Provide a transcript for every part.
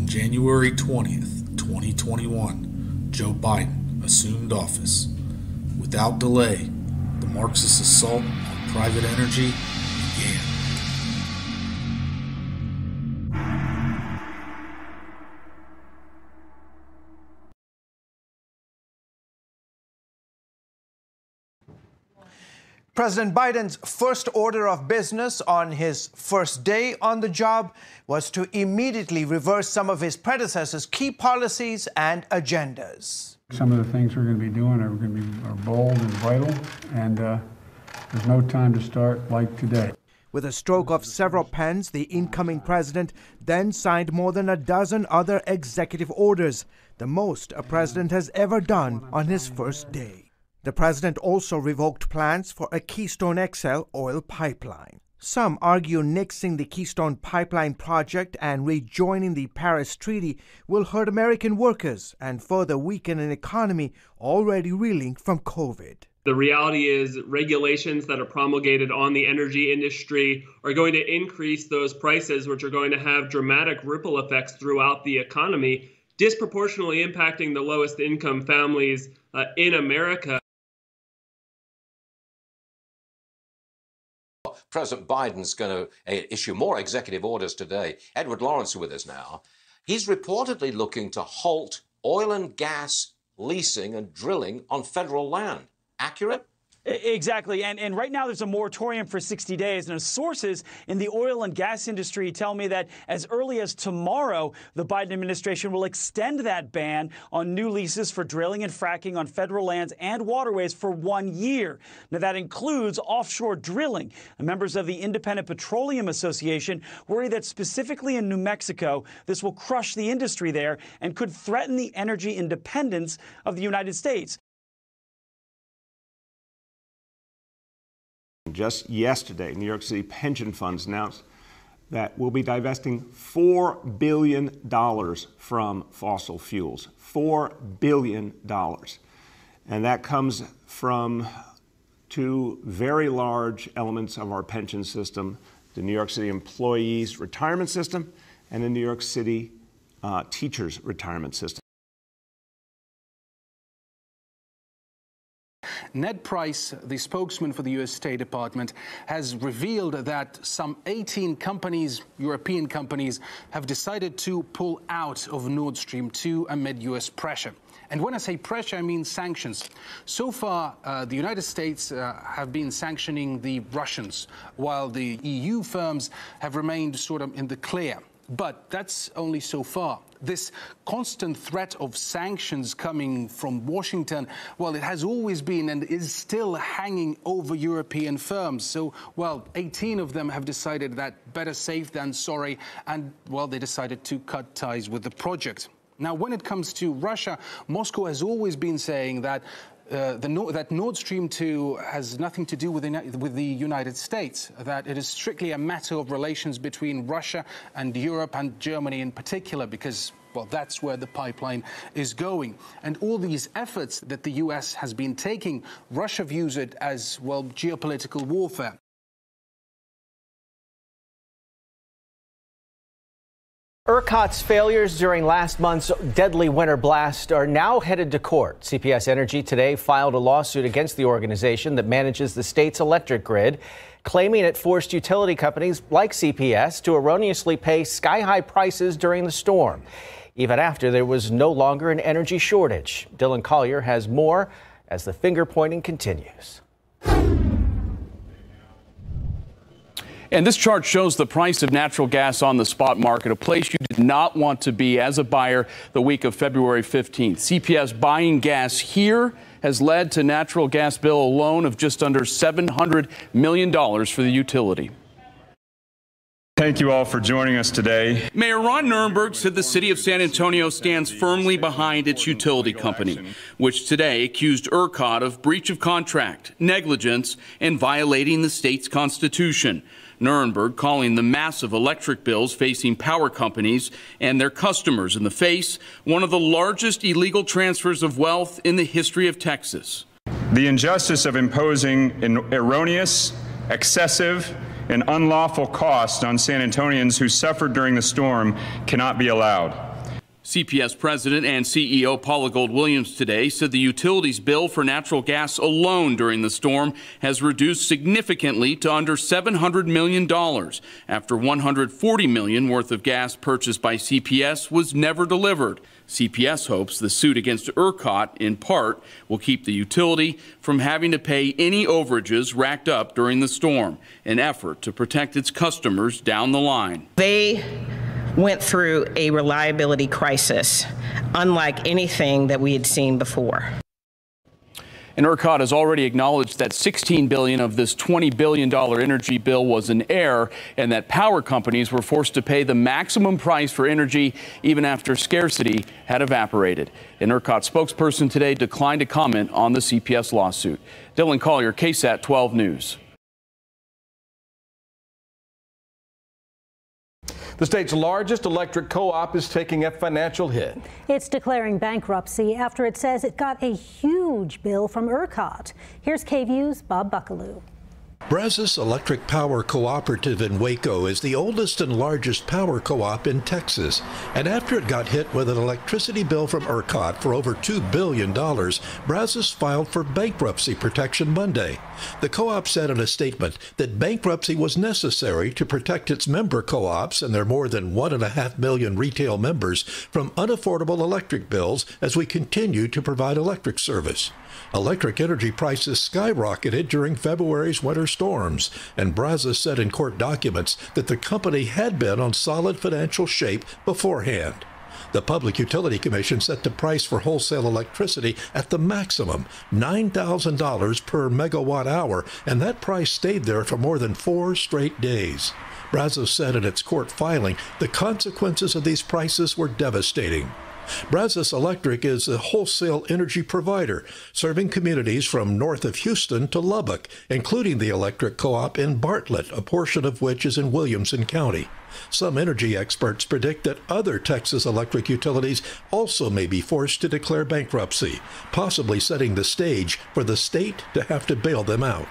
On January 20th, 2021, Joe Biden assumed office. Without delay, the Marxist assault on private energy began. President Biden's first order of business on his first day on the job was to immediately reverse some of his predecessors' key policies and agendas. Some of the things we're going to be doing are bold and vital, and there's no time to start like today. With a stroke of several pens, the incoming president then signed more than a dozen other executive orders, the most a president has ever done on his first day. The president also revoked plans for a Keystone XL oil pipeline. Some argue nixing the Keystone Pipeline project and rejoining the Paris Treaty will hurt American workers and further weaken an economy already reeling from COVID. The reality is regulations that are promulgated on the energy industry are going to increase those prices, which are going to have dramatic ripple effects throughout the economy, disproportionately impacting the lowest income families in America. President Biden's going to issue more executive orders today. Edward Lawrence with us now. He's reportedly looking to halt oil and gas leasing and drilling on federal land. Accurate? Exactly. And right now there's a moratorium for 60 days. And sources in the oil and gas industry tell me that as early as tomorrow, the Biden administration will extend that ban on new leases for drilling and fracking on federal lands and waterways for 1 year. Now, that includes offshore drilling. And members of the Independent Petroleum Association worry that specifically in New Mexico, this will crush the industry there and could threaten the energy independence of the United States. Just yesterday, New York City pension funds announced that we'll be divesting $4 billion from fossil fuels. $4 billion. And that comes from two very large elements of our pension system, the New York City employees' retirement system and the New York City teachers' retirement system. Ned Price, the spokesman for the U.S. State Department, has revealed that some 18 companies, European companies, have decided to pull out of Nord Stream 2 amid U.S. pressure. And when I say pressure, I mean sanctions. So far, the United States have been sanctioning the Russians, while the EU firms have remained sort of in the clear. But that's only so far. This constant threat of sanctions coming from Washington, well, it has always been and is still hanging over European firms. So, well, 18 of them have decided that better safe than sorry, and, well, they decided to cut ties with the project. Now, when it comes to Russia, Moscow has always been saying that that Nord Stream 2 has nothing to do with the United States, that it is strictly a matter of relations between Russia and Europe and Germany in particular, because, well, that's where the pipeline is going. And all these efforts that the U.S. has been taking, Russia views it as, well, geopolitical warfare. ERCOT's failures during last month's deadly winter blast are now headed to court. CPS Energy today filed a lawsuit against the organization that manages the state's electric grid, claiming it forced utility companies like CPS to erroneously pay sky-high prices during the storm, even after there was no longer an energy shortage. Dylan Collier has more as the finger-pointing continues. And this chart shows the price of natural gas on the spot market, a place you did not want to be as a buyer the week of February 15th. CPS buying gas here has led to natural gas bill alone of just under $700 million for the utility. Thank you all for joining us today. Mayor Ron Nirenberg said the city of San Antonio stands firmly behind its utility company, which today accused ERCOT of breach of contract, negligence, and violating the state's constitution. Nirenberg calling the massive electric bills facing power companies and their customers in the face one of the largest illegal transfers of wealth in the history of Texas. The injustice of imposing an erroneous, excessive, and unlawful costs on San Antonians who suffered during the storm cannot be allowed. CPS President and CEO Paula Gold-Williams today said the utilities bill for natural gas alone during the storm has reduced significantly to under $700 million after $140 million worth of gas purchased by CPS was never delivered. CPS hopes the suit against ERCOT, in part, will keep the utility from having to pay any overages racked up during the storm, an effort to protect its customers down the line. They went through a reliability crisis unlike anything that we had seen before. And ERCOT has already acknowledged that $16 billion of this $20 billion energy bill was an error, and that power companies were forced to pay the maximum price for energy even after scarcity had evaporated. An ERCOT spokesperson today declined to comment on the CPS lawsuit. Dylan Collier, KSAT 12 News. The state's largest electric co-op is taking a financial hit. It's declaring bankruptcy after it says it got a huge bill from ERCOT. Here's KVU's Bob Buckaloo. Brazos Electric Power Cooperative in Waco is the oldest and largest power co-op in Texas. And after it got hit with an electricity bill from ERCOT for over $2 billion, Brazos filed for bankruptcy protection Monday. The co-op said in a statement that bankruptcy was necessary to protect its member co-ops and their more than 1.5 million retail members from unaffordable electric bills as we continue to provide electric service. Electric energy prices skyrocketed during February's winter storms, and Brazos said in court documents that the company had been on solid financial shape beforehand. The Public Utility Commission set the price for wholesale electricity at the maximum, $9,000 per megawatt hour, and that price stayed there for more than 4 straight days. Brazos said in its court filing the consequences of these prices were devastating. Brazos Electric is a wholesale energy provider, serving communities from north of Houston to Lubbock, including the electric co-op in Bartlett, a portion of which is in Williamson County. Some energy experts predict that other Texas electric utilities also may be forced to declare bankruptcy, possibly setting the stage for the state to have to bail them out.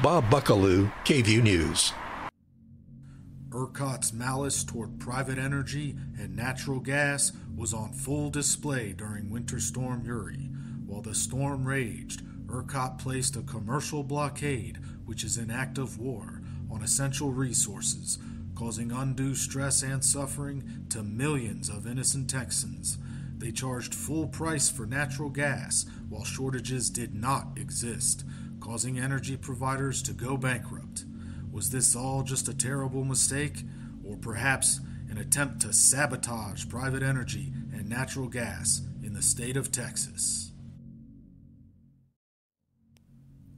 Bob Buckaloo, KVUE News. ERCOT's malice toward private energy and natural gas was on full display during Winter Storm Uri. While the storm raged, ERCOT placed a commercial blockade, which is an act of war, on essential resources, causing undue stress and suffering to millions of innocent Texans. They charged full price for natural gas while shortages did not exist, causing energy providers to go bankrupt. Was this all just a terrible mistake, or perhaps an attempt to sabotage private energy and natural gas in the state of Texas?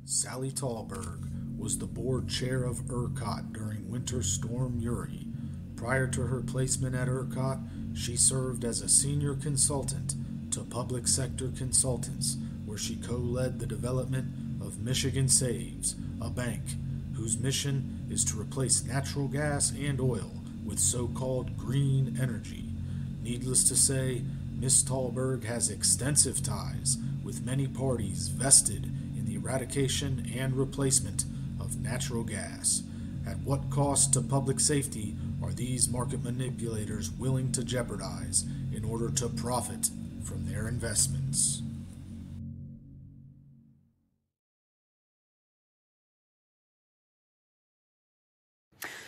Sally Tallberg was the board chair of ERCOT during Winter Storm Uri. Prior to her placement at ERCOT, she served as a senior consultant to Public Sector Consultants, where she co-led the development of Michigan Saves, a bank whose mission is to replace natural gas and oil with so-called green energy. Needless to say, Ms. Tallberg has extensive ties with many parties vested in the eradication and replacement of natural gas. At what cost to public safety are these market manipulators willing to jeopardize in order to profit from their investments?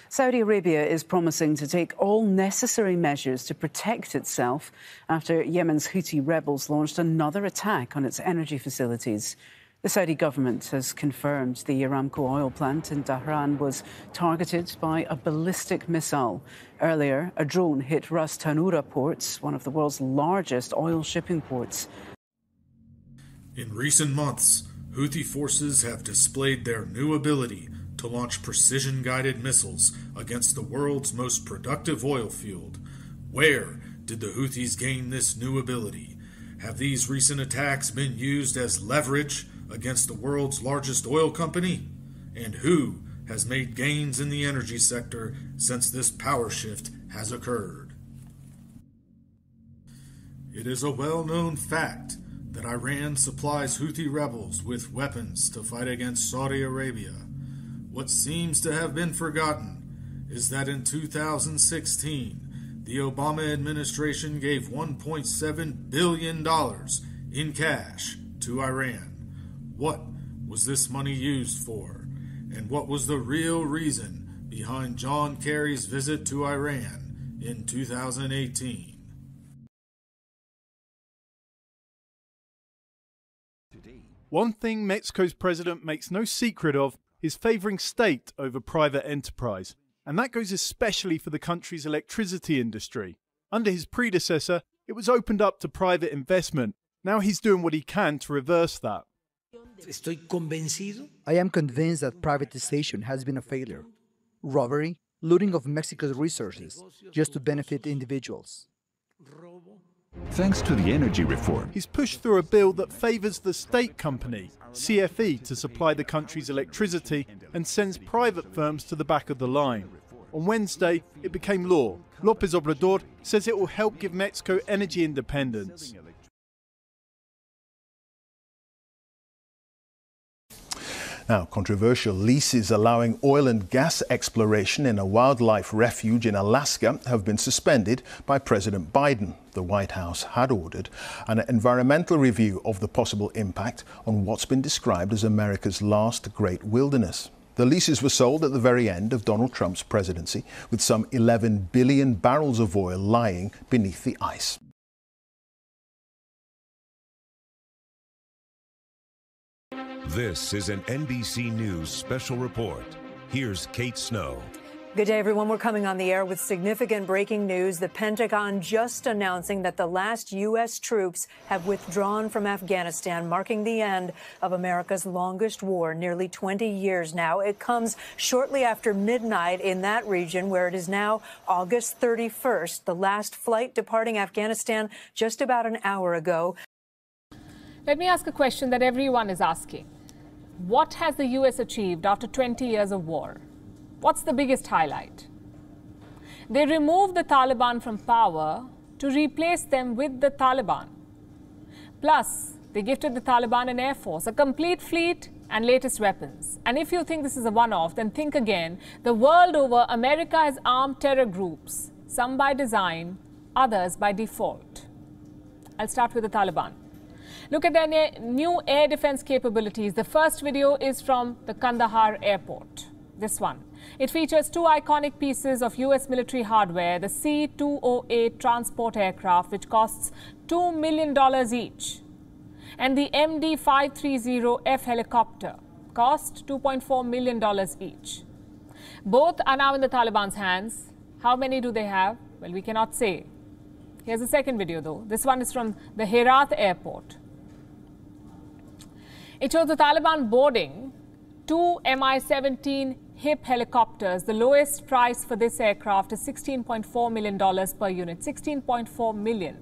Saudi Arabia is promising to take all necessary measures to protect itself after Yemen's Houthi rebels launched another attack on its energy facilities. The Saudi government has confirmed the Aramco oil plant in Dhahran was targeted by a ballistic missile. Earlier, a drone hit Ras Tanura ports, one of the world's largest oil shipping ports. In recent months, Houthi forces have displayed their new ability to launch precision-guided missiles against the world's most productive oil field. Where did the Houthis gain this new ability? Have these recent attacks been used as leverage against the world's largest oil company? And who has made gains in the energy sector since this power shift has occurred? It is a well-known fact that Iran supplies Houthi rebels with weapons to fight against Saudi Arabia. What seems to have been forgotten is that in 2016, the the Obama administration gave $1.7 billion in cash to Iran. What was this money used for? And what was the real reason behind John Kerry's visit to Iran in 2018? One thing Mexico's president makes no secret of is favoring state over private enterprise. And that goes especially for the country's electricity industry. Under his predecessor, it was opened up to private investment. Now he's doing what he can to reverse that. I am convinced that privatization has been a failure. Robbery, looting of Mexico's resources, just to benefit individuals. Thanks to the energy reform, he's pushed through a bill that favors the state company, CFE, to supply the country's electricity and sends private firms to the back of the line. On Wednesday, it became law. López Obrador says it will help give Mexico energy independence. Now, controversial leases allowing oil and gas exploration in a wildlife refuge in Alaska have been suspended by President Biden. The White House had ordered an environmental review of the possible impact on what's been described as America's last great wilderness. The leases were sold at the very end of Donald Trump's presidency, with some 11 billion barrels of oil lying beneath the ice. This is an NBC News special report. Here's Kate Snow. Good day, everyone. We're coming on the air with significant breaking news. The Pentagon just announcing that the last U.S. troops have withdrawn from Afghanistan, marking the end of America's longest war, nearly 20 years now. It comes shortly after midnight in that region, where it is now August 31st, the last flight departing Afghanistan just about an hour ago. Let me ask a question that everyone is asking. What has the U.S. achieved after 20 years of war? What's the biggest highlight? They removed the Taliban from power to replace them with the Taliban. Plus, they gifted the Taliban an air force, a complete fleet, and latest weapons. And if you think this is a one-off, then think again. The world over, America has armed terror groups, some by design, others by default. I'll start with the Taliban. Look at their new air defense capabilities. The first video is from the Kandahar airport. This one. It features two iconic pieces of U.S. military hardware, the C-208 transport aircraft, which costs $2 million each, and the MD-530F helicopter, cost $2.4 million each. Both are now in the Taliban's hands. How many do they have? Well, we cannot say. Here's the second video, though. This one is from the Herat airport. It shows the Taliban boarding two Mi-17 HIP helicopters. The lowest price for this aircraft is $16.4 million per unit, $16.4 million.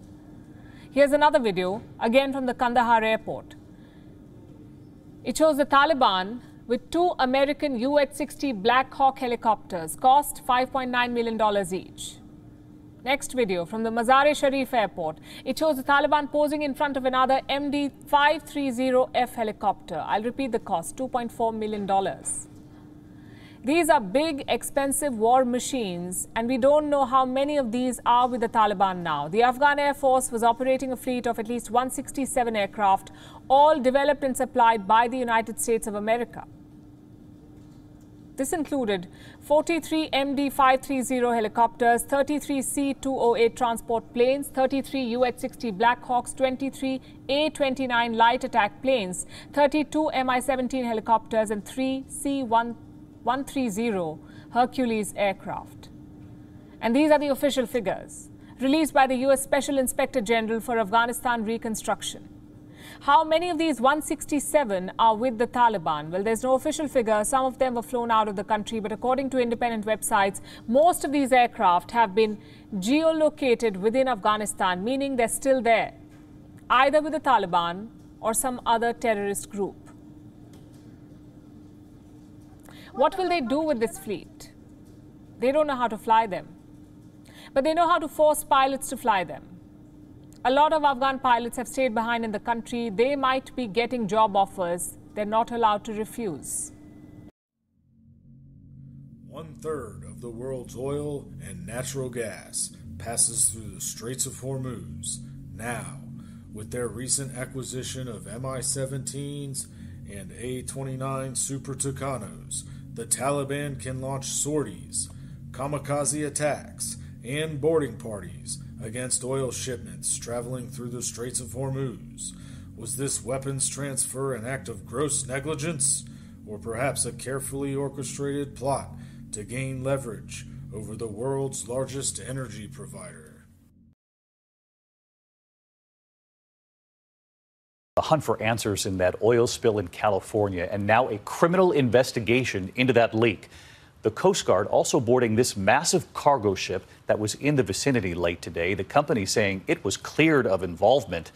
Here's another video, again from the Kandahar airport. It shows the Taliban with two American UH-60 Black Hawk helicopters, cost $5.9 million each. Next video from the Mazar-e-Sharif airport. It shows the Taliban posing in front of another MD-530F helicopter. I'll repeat the cost, $2.4 million. These are big, expensive war machines, and we don't know how many of these are with the Taliban now. The Afghan Air Force was operating a fleet of at least 167 aircraft, all developed and supplied by the United States of America. This included 43 MD-530 helicopters, 33 C-208 transport planes, 33 UH-60 Black Hawks, 23 A-29 light attack planes, 32 Mi-17 helicopters, and 3 C-130 Hercules aircraft. And these are the official figures, released by the U.S. Special Inspector General for Afghanistan Reconstruction. How many of these 167 are with the Taliban? Well, there's no official figure. Some of them were flown out of the country, but according to independent websites, most of these aircraft have been geolocated within Afghanistan, meaning they're still there, either with the Taliban or some other terrorist group. What will they do with this fleet? They don't know how to fly them, but they know how to force pilots to fly them. A lot of Afghan pilots have stayed behind in the country. They might be getting job offers they're not allowed to refuse. 1/3 of the world's oil and natural gas passes through the Straits of Hormuz. Now, with their recent acquisition of Mi-17s and A-29 Super Tucanos, the Taliban can launch sorties, kamikaze attacks, and boarding parties against oil shipments traveling through the Straits of Hormuz. Was this weapons transfer an act of gross negligence, or perhaps a carefully orchestrated plot to gain leverage over the world's largest energy provider? The hunt for answers in that oil spill in California, and now a criminal investigation into that leak. The Coast Guard also boarding this massive cargo ship that was in the vicinity late today. The company saying it was cleared of involvement.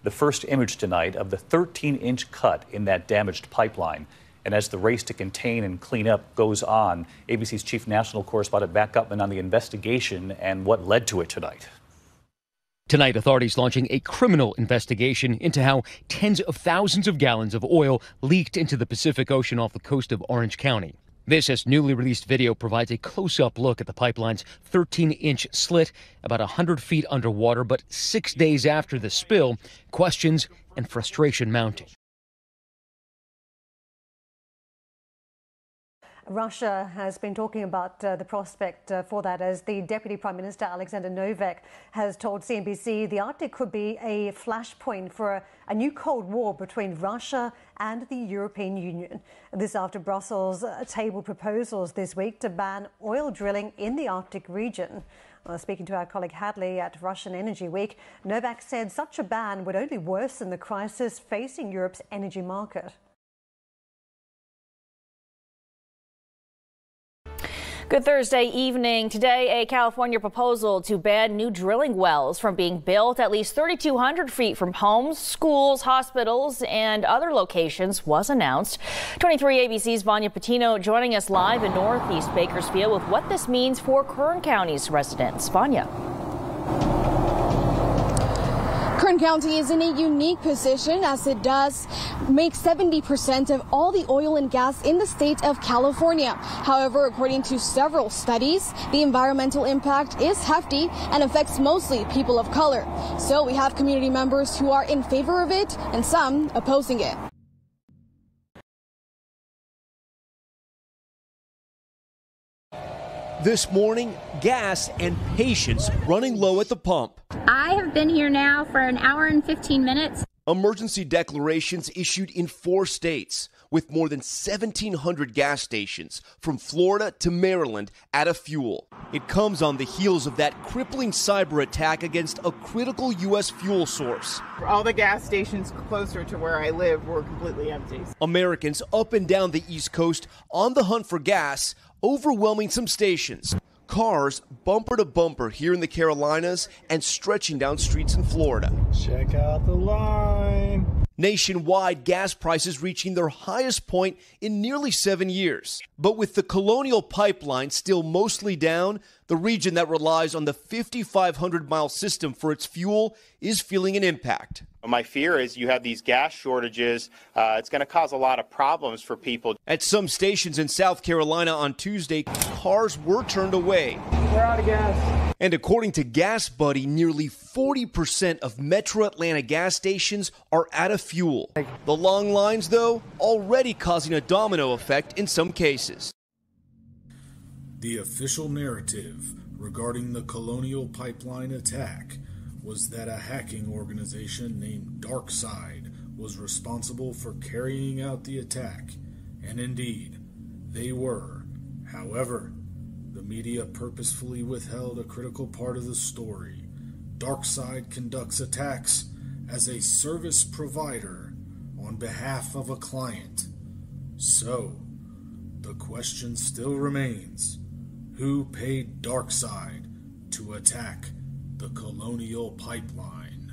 The first image tonight of the 13-inch cut in that damaged pipeline. And as the race to contain and clean up goes on, ABC's chief national correspondent Matt Gutman on the investigation and what led to it tonight. Tonight, authorities launching a criminal investigation into how tens of thousands of gallons of oil leaked into the Pacific Ocean off the coast of Orange County. This, as newly released video, provides a close-up look at the pipeline's 13-inch slit, about 100 feet underwater. But 6 days after the spill, questions and frustration mounting. Russia has been talking about the prospect for that, as the Deputy Prime Minister Alexander Novak has told CNBC the Arctic could be a flashpoint for a new Cold War between Russia and the European Union. This after Brussels tabled proposals this week to ban oil drilling in the Arctic region. Speaking to our colleague Hadley at Russian Energy Week, Novak said such a ban would only worsen the crisis facing Europe's energy market. Good Thursday evening. Today, a California proposal to ban new drilling wells from being built at least 3,200 feet from homes, schools, hospitals, and other locations was announced. 23 ABC's Vanya Patino joining us live in Northeast Bakersfield with what this means for Kern County's residents. Vanya. Kern County is in a unique position as it does make 70% of all the oil and gas in the state of California. However, according to several studies, the environmental impact is hefty and affects mostly people of color. So we have community members who are in favor of it and some opposing it. This morning, gas and patience running low at the pump. I have been here now for an hour and 15 minutes. Emergency declarations issued in 4 states, with more than 1,700 gas stations from Florida to Maryland out of fuel. It comes on the heels of that crippling cyber attack against a critical U.S. fuel source. All the gas stations closer to where I live were completely empty. Americans up and down the East Coast on the hunt for gas, overwhelming some stations. Cars bumper to bumper here in the Carolinas and stretching down streets in Florida. Check out the line. Nationwide, gas prices reaching their highest point in nearly 7 years. But with the Colonial Pipeline still mostly down, the region that relies on the 5,500-mile system for its fuel is feeling an impact. My fear is you have these gas shortages. It's going to cause a lot of problems for people. At some stations in South Carolina on Tuesday, cars were turned away. We're out of gas. And according to Gas Buddy, nearly 40% of Metro Atlanta gas stations are out of fuel. The long lines, though, already causing a domino effect in some cases. The official narrative regarding the Colonial Pipeline attack was that a hacking organization named DarkSide was responsible for carrying out the attack, and indeed, they were. However, the media purposefully withheld a critical part of the story. DarkSide conducts attacks as a service provider on behalf of a client. So, the question still remains, who paid DarkSide to attack the Colonial Pipeline?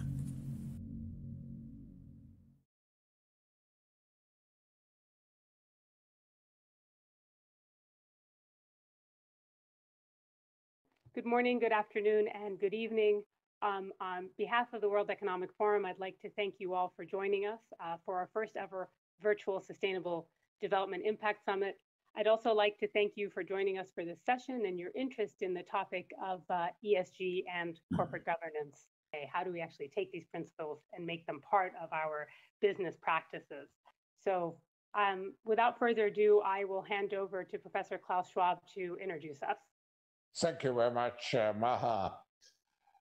Good morning, good afternoon, and good evening. On behalf of the World Economic Forum, I'd like to thank you all for joining us for our first ever virtual Sustainable Development Impact Summit. I'd also like to thank you for joining us for this session and your interest in the topic of ESG and corporate governance. How do we actually take these principles and make them part of our business practices? So without further ado, I will hand over to Professor Klaus Schwab to introduce us. Thank you very much, Maha.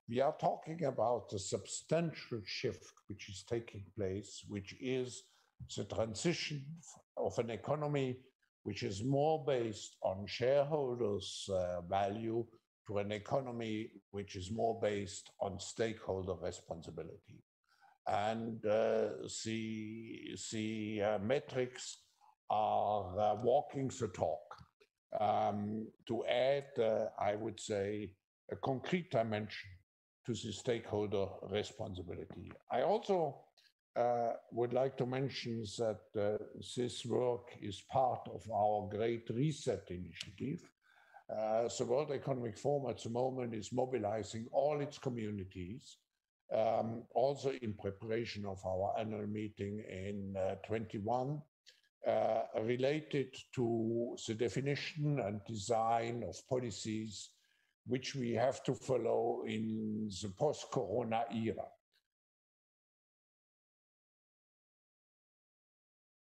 We are talking about a substantial shift which is taking place, which is the transition of an economy which is more based on shareholders' value to an economy which is more based on stakeholder responsibility. And the metrics are walking the talk. To add, I would say, a concrete dimension to the stakeholder responsibility. I also would like to mention that this work is part of our Great Reset initiative. The World Economic Forum at the moment is mobilizing all its communities, also in preparation of our annual meeting in 21, related to the definition and design of policies which we have to follow in the post-corona era.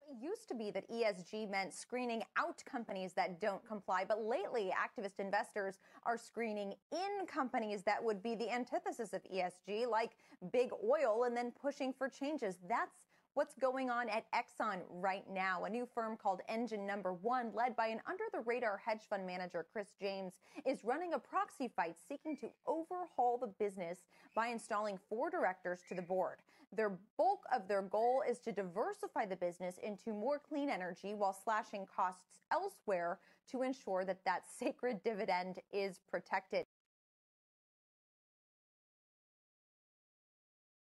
It used to be that ESG meant screening out companies that don't comply, but lately activist investors are screening in companies that would be the antithesis of ESG, like big oil, and then pushing for changes. That's what's going on at Exxon right now. A new firm called Engine Number One, led by an under-the-radar hedge fund manager, Chris James, is running a proxy fight seeking to overhaul the business by installing 4 directors to the board. The bulk of their goal is to diversify the business into more clean energy while slashing costs elsewhere to ensure that that sacred dividend is protected.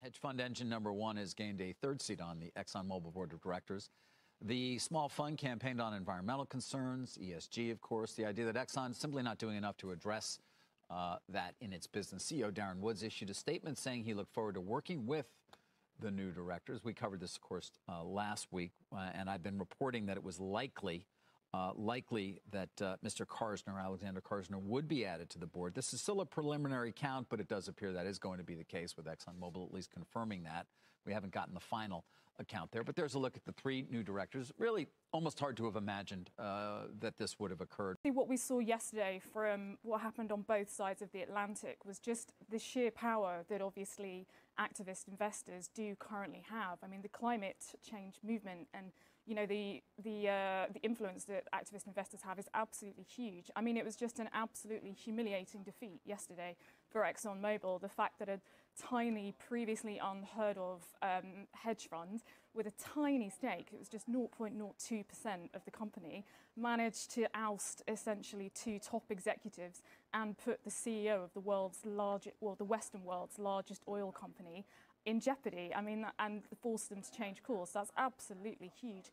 Hedge fund Engine Number One has gained a 3rd seat on the ExxonMobil board of directors. The small fund campaigned on environmental concerns, ESG, of course, the idea that Exxon is simply not doing enough to address that in its business. CEO Darren Woods issued a statement saying he looked forward to working with the new directors. We covered this, of course, last week, and I've been reporting that it was likely that Mr. Karsner, Alexander Karsner, would be added to the board. This is still a preliminary count, but it does appear that is going to be the case, with ExxonMobil at least confirming that. We haven't gotten the final account there, but there's a look at the 3 new directors. Really almost hard to have imagined that this would have occurred. What we saw yesterday from what happened on both sides of the Atlantic was just the sheer power that obviously activist investors do currently have. I mean, the climate change movement and the influence that activist investors have is absolutely huge. I mean, it was just an absolutely humiliating defeat yesterday for ExxonMobil. The fact that a tiny, previously unheard of hedge fund with a tiny stake, it was just 0.02% of the company, managed to oust essentially 2 top executives and put the CEO of the world's largest, well, the Western world's largest oil company in jeopardy. I mean, and forced them to change course. That's absolutely huge.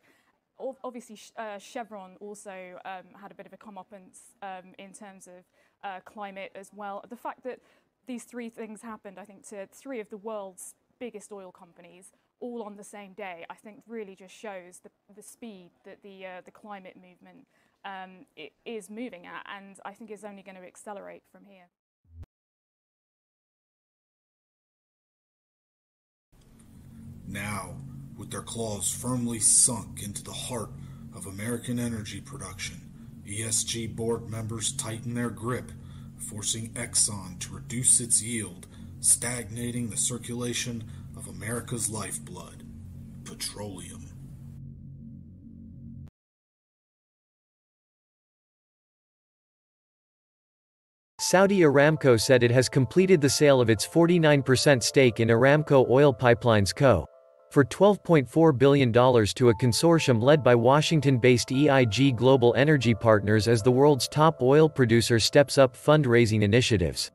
Obviously, Chevron also had a bit of a comeuppance in terms of climate as well. The fact that these 3 things happened, I think, to 3 of the world's biggest oil companies all on the same day, I think really just shows the speed that the climate movement it is moving at, and I think is only going to accelerate from here. Now, with their claws firmly sunk into the heart of American energy production, ESG board members tighten their grip, forcing Exxon to reduce its yield, stagnating the circulation of America's lifeblood, petroleum. Saudi Aramco said it has completed the sale of its 49% stake in Aramco Oil Pipelines Co. for $12.4 billion to a consortium led by Washington-based EIG Global Energy Partners as the world's top oil producer steps up fundraising initiatives.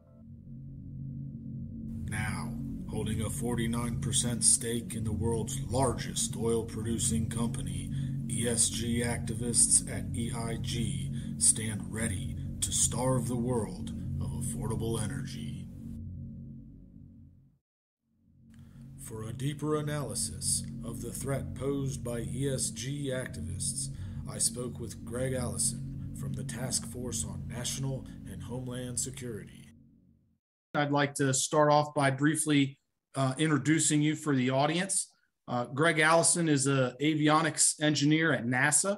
Now, holding a 49% stake in the world's largest oil-producing company, ESG activists at EIG stand ready to starve the world of affordable energy. For a deeper analysis of the threat posed by ESG activists, I spoke with Greg Allison from the Task Force on National and Homeland Security. I'd like to start off by briefly introducing you for the audience. Greg Allison is an avionics engineer at NASA.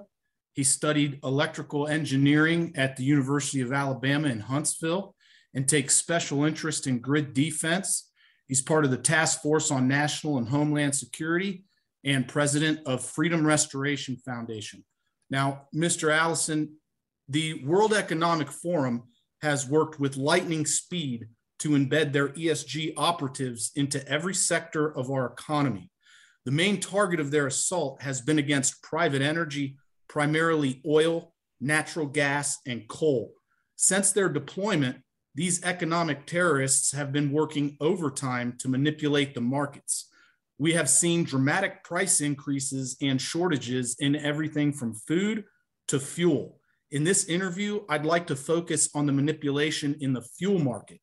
He studied electrical engineering at the University of Alabama in Huntsville and takes special interest in grid defense. He's part of the Task Force on National and Homeland Security and president of Freedom Restoration Foundation. Now, Mr. Allison, the World Economic Forum has worked with lightning speed to embed their ESG operatives into every sector of our economy. The main target of their assault has been against private energy, primarily oil, natural gas, and coal. Since their deployment, these economic terrorists have been working overtime to manipulate the markets. We have seen dramatic price increases and shortages in everything from food to fuel. In this interview, I'd like to focus on the manipulation in the fuel market.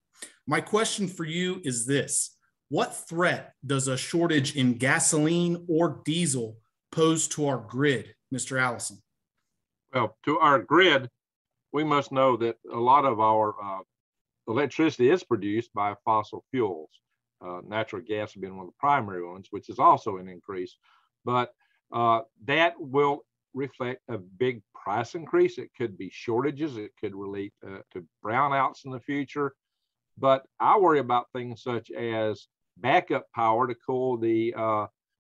My question for you is this: what threat does a shortage in gasoline or diesel pose to our grid, Mr. Allison? Well, to our grid, we must know that a lot of our electricity is produced by fossil fuels. Natural gas has been one of the primary ones, which is also an increase, but that will reflect a big price increase. It could be shortages. It could relate to brownouts in the future. But I worry about things such as backup power to cool the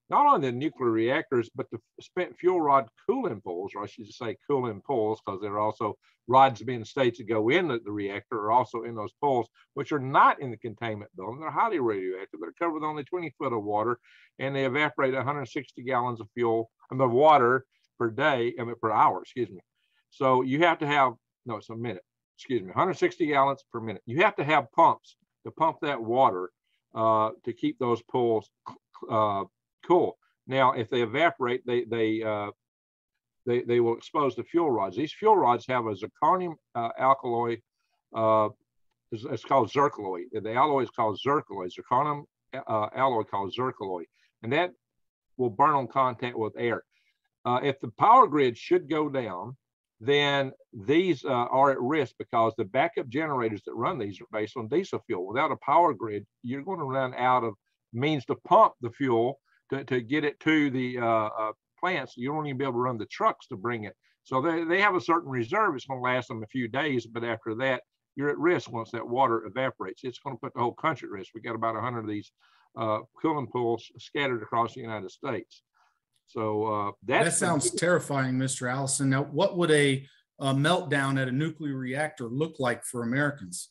not only the nuclear reactors, but the spent fuel rod cooling pools, or I should say cooling pools, because there are also rods being states that go in the reactor are also in those pools, which are not in the containment building. They're highly radioactive. They're covered with only 20 foot of water, and they evaporate 160 gallons of fuel, of water per day, per hour, excuse me. So you have to have, no, it's a minute, excuse me, 160 gallons per minute. You have to have pumps to pump that water to keep those pools cool. Now, if they evaporate, they will expose the fuel rods. These fuel rods have a zirconium alkaloid. It's called zircaloy. The alloy is called zircaloy. Zirconium alloy called zircaloy, and that will burn on contact with air. If the power grid should go down, then these are at risk because the backup generators that run these are based on diesel fuel. Without a power grid, you're going to run out of means to pump the fuel to get it to the plants. You don't even be able to run the trucks to bring it. So they have a certain reserve. It's going to last them a few days, but after that, you're at risk once that water evaporates. It's going to put the whole country at risk. We got about 100 of these cooling pools scattered across the United States. So that sounds terrifying, Mr. Allison. Now, what would a meltdown at a nuclear reactor look like for Americans?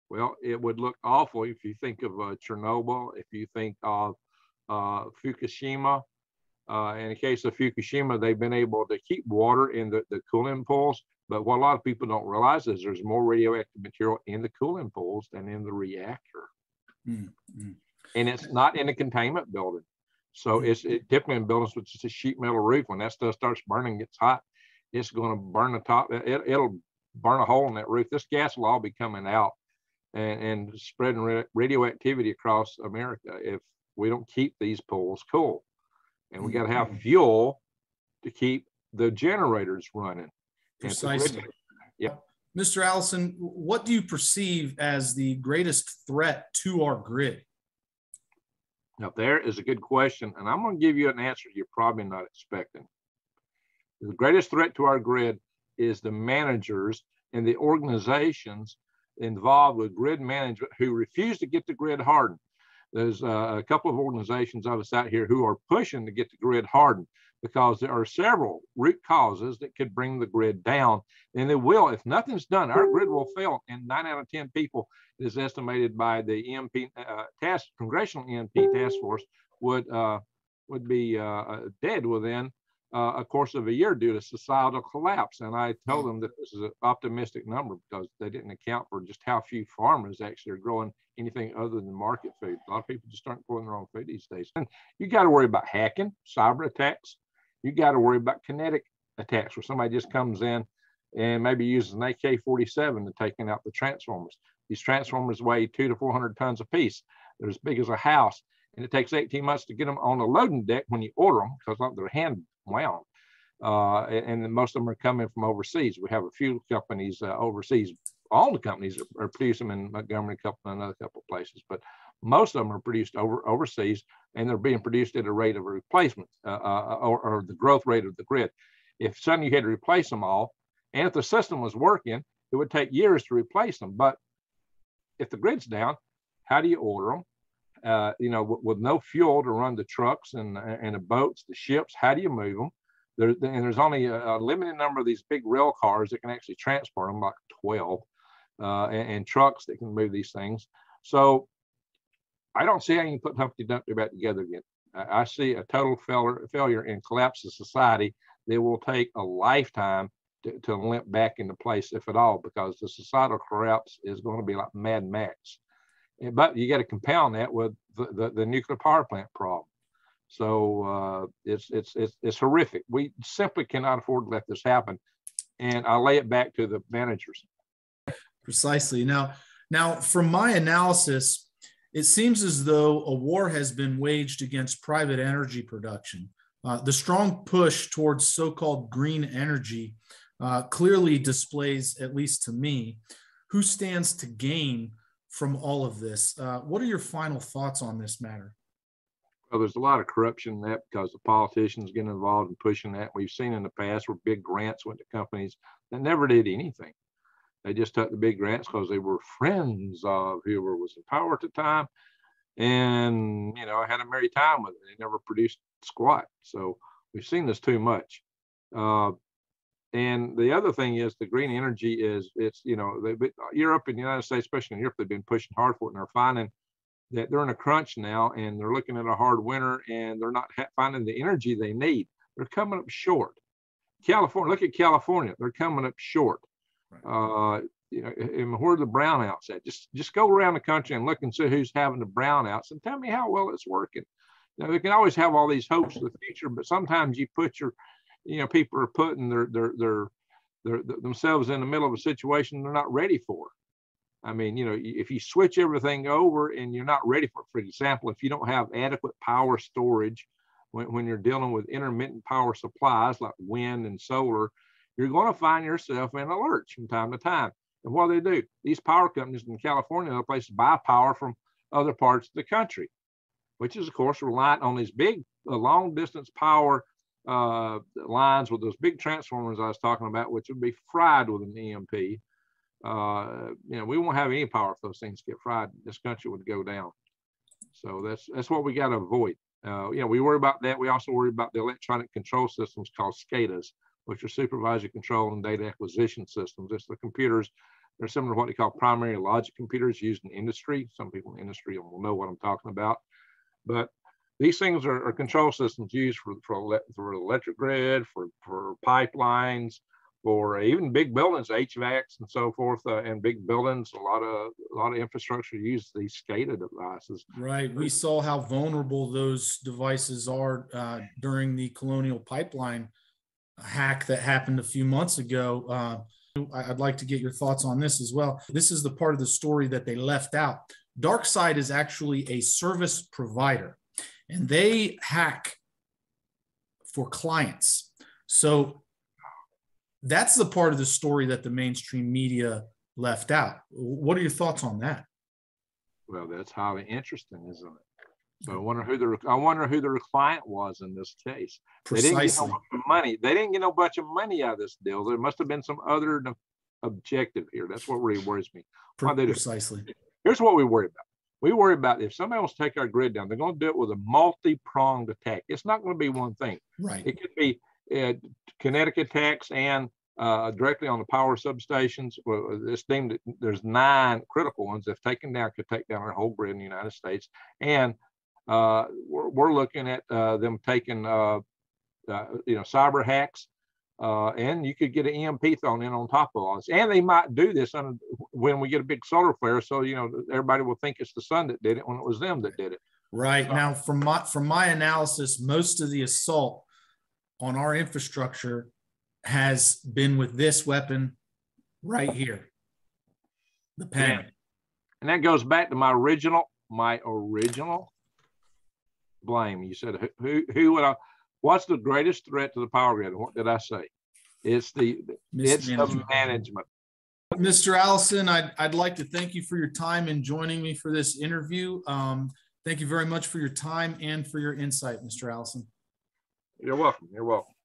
Well, it would look awful if you think of Chernobyl, if you think of Fukushima. In the case of Fukushima, they've been able to keep water in the cooling pools. But what a lot of people don't realize is there's more radioactive material in the cooling pools than in the reactor. Mm-hmm. And it's not in a containment building. So it's typically in buildings with just a sheet metal roof. When that stuff starts burning, gets hot, it's going to burn the top. It'll burn a hole in that roof. This gas will all be coming out and spreading radioactivity across America if we don't keep these pools cool. And we got to have fuel to keep the generators running. Precisely. Yeah. Mr. Allison, what do you perceive as the greatest threat to our grid? Now, there is a good question, and I'm going to give you an answer you're probably not expecting. The greatest threat to our grid is the managers and the organizations involved with grid management who refuse to get the grid hardened. There's a couple of organizations of us out here who are pushing to get the grid hardened because there are several root causes that could bring the grid down. And it will, if nothing's done, our grid will fail. And 9 out of 10 people, it is estimated by the EMP Congressional EMP Task Force, would be dead within a course of a year due to societal collapse. And I told them that this is an optimistic number because they didn't account for just how few farmers actually are growing anything other than market food. A lot of people just aren't growing their own food these days. And you got to worry about hacking, cyber attacks. You got to worry about kinetic attacks where somebody just comes in and maybe uses an AK-47 to taking out the transformers. These transformers weigh 200 to 400 tons a piece. They're as big as a house. And it takes 18 months to get them on the loading deck when you order them because they're hand wound. and most of them are coming from overseas. We have a few companies overseas. All the companies are producing them in Montgomery, another couple of places, but most of them are produced overseas, and they're being produced at a rate of replacement or the growth rate of the grid. If suddenly you had to replace them all, and if the system was working, it would take years to replace them. But if the grid's down, how do you order them? With no fuel to run the trucks and the boats, the ships, how do you move them? There's only a limited number of these big rail cars that can actually transport them, like 12, and trucks that can move these things. So I don't see how you can put Humpty Dumpty back together again. I see a total failure and collapse of society that will take a lifetime to limp back into place, if at all, because the societal collapse is going to be like Mad Max. But you got to compound that with the nuclear power plant problem. So it's horrific. We simply cannot afford to let this happen. And I lay it back to the managers. Precisely. Now, from my analysis, it seems as though a war has been waged against private energy production. The strong push towards so-called green energy clearly displays, at least to me, who stands to gain from all of this. What are your final thoughts on this matter? Well, there's a lot of corruption in that because the politicians get involved in pushing that. We've seen in the past where big grants went to companies that never did anything. They just took the big grants because they were friends of whoever was in power at the time, and had a merry time with it. They never produced squat. So we've seen this too much. And the other thing is the green energy Europe and the United States, especially in Europe, they've been pushing hard for it, and they're finding that they're in a crunch now, and they're looking at a hard winter, and they're not finding the energy they need. They're coming up short. California, look at California. They're coming up short. Right. And where are the brownouts at? Just go around the country and look and see who's having the brownouts, and tell me how well it's working. They can always have all these hopes for the future, but sometimes you put people are putting their themselves in the middle of a situation they're not ready for. I mean, if you switch everything over and you're not ready for example, if you don't have adequate power storage when you're dealing with intermittent power supplies like wind and solar, you're going to find yourself in a lurch from time to time. And what do? These power companies in California, other places, buy power from other parts of the country, which is, of course, reliant on these big long distance power lines with those big transformers I was talking about, which would be fried with an EMP. We won't have any power if those things get fried. This country would go down. So that's what we got to avoid. We worry about that. We also worry about the electronic control systems called SCADAs, which are supervisory control and data acquisition systems. It's the computers. They're similar to what they call primary logic computers used in industry. Some people in industry will know what I'm talking about. But these things are control systems used for the electric grid, for pipelines, for even big buildings, HVACs and so forth, and big buildings. A lot of infrastructure use these SCADA devices. Right. We saw how vulnerable those devices are during the Colonial Pipeline hack that happened a few months ago. I'd like to get your thoughts on this as well. This is the part of the story that they left out. DarkSide is actually a service provider, and they hack for clients. So that's the part of the story that the mainstream media left out. What are your thoughts on that? Well, that's highly interesting, isn't it? So I wonder who the client was in this case. Precisely. They didn't get no bunch of money. They didn't get no bunch of money out of this deal. There must have been some other objective here. That's what really worries me. Precisely. Here's what we worry about. We worry about if somebody wants to take our grid down, they're going to do it with a multi-pronged attack. It's not going to be one thing. Right. It could be kinetic attacks and directly on the power substations. It's deemed that there's 9 critical ones. If taken down, could take down our whole grid in the United States. And we're looking at them taking cyber hacks, and you could get an EMP thrown in on top of all this. And they might do this when we get a big solar flare, so everybody will think it's the sun that did it when it was them that did it. Right. So, now, from my analysis, most of the assault on our infrastructure has been with this weapon right here, the pen. And that goes back to my original blame. You said who would What's the greatest threat to the power grid? What did I say? It's the management. Mr. Allison, I'd like to thank you for your time and joining me for this interview. Thank you very much for your time and for your insight, Mr. Allison. You're welcome. You're welcome.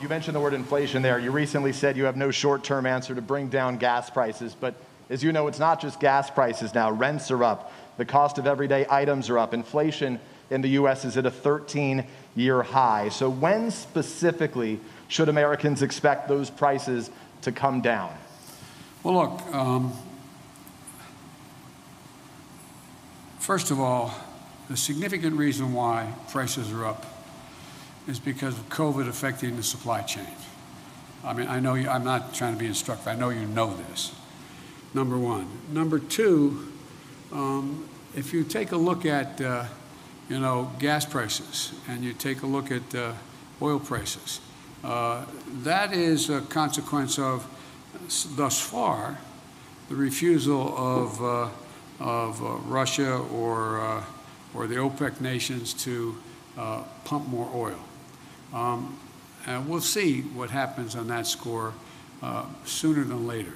You mentioned the word inflation there. You recently said you have no short-term answer to bring down gas prices, but as you know, it's not just gas prices now. Rents are up. The cost of everyday items are up. Inflation in the U.S. is at a 13-year high. So when specifically should Americans expect those prices to come down? Well, look, first of all, the significant reason why prices are up is because of COVID affecting the supply chain. I mean, I know you, I'm not trying to be instructive. I know you know this, number one. Number two, if you take a look at, gas prices and you take a look at oil prices, that is a consequence of, thus far, the refusal of Russia or the OPEC nations to pump more oil. And we'll see what happens on that score sooner than later.